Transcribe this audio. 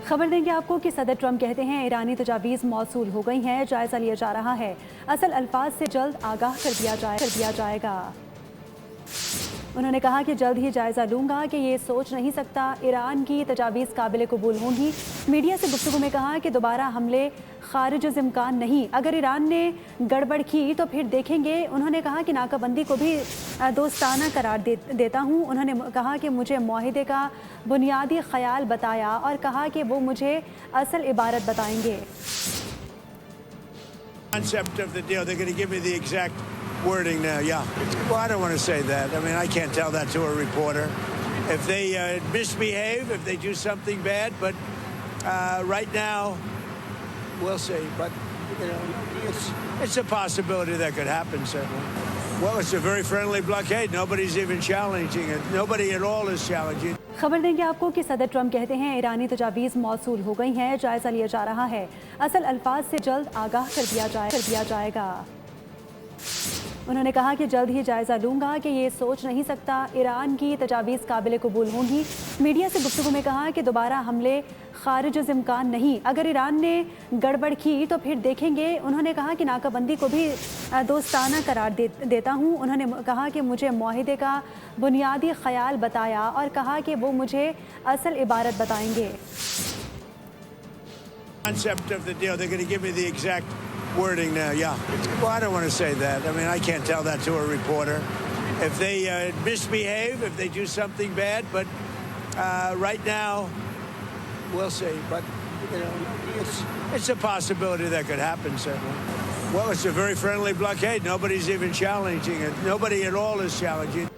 खबर देंगे आपको कि सदर ट्रंप कहते हैं ईरानी तजावीज़ मौसूल हो गई हैं, जायज़ा लिया जा रहा है। असल अल्फाज से जल्द आगाह कर दिया जाएगा। उन्होंने कहा कि जल्द ही जायज़ा लूँगा कि ये सोच नहीं सकता ईरान की तजावीज़ काबिल कबूल होंगी। मीडिया से गुफ्तगू में कहा कि दोबारा हमले खारिज इम्कान नहीं, अगर ईरान ने गड़बड़ की तो फिर देखेंगे। उन्होंने कहा कि नाकाबंदी को भी दोस्ताना करार देता हूँ। उन्होंने कहा कि मुझे मुआहिदे का बुनियादी ख्याल बताया और कहा कि वो मुझे असल इबारत बताएंगे। Wording now, yeah. Well, I don't want to say that. I mean, I can't tell that to a reporter. If they misbehave, if they do something bad, but right now, we'll see. But, you know, it's a possibility that could happen, certainly. Well, it's a very friendly blockade. Nobody's even challenging it. Nobody at all is challenging. खबर देंगे आपको कि सदर Trump कहते हैं ईरानी तजावीज़ मौसूल हो गई हैं, जायज़ा लिया जा रहा है। असल अल्फाज से जल्द आगाह कर दिया जाएगा। उन्होंने कहा कि जल्द ही जायज़ा लूँगा कि ये सोच नहीं सकता ईरान की तजावीज़ काबिल कबूल होंगी। मीडिया से गुफ्तगू में कहा कि दोबारा हमले खारिज इम्कान नहीं, अगर ईरान ने गड़बड़ की तो फिर देखेंगे। उन्होंने कहा कि नाकाबंदी को भी दोस्ताना करार देता हूँ। उन्होंने कहा कि मुझे मुआहिदे का बुनियादी ख्याल बताया और कहा कि वो मुझे असल इबारत बताएंगे। Wording now, yeah. Well, I don't want to say that. I mean, I can't tell that to a reporter. If they misbehave, if they do something bad, but right now, we'll see. But, you know, it's a possibility that could happen, certainly. Well, it's a very friendly blockade. Nobody's even challenging it. Nobody at all is challenging it.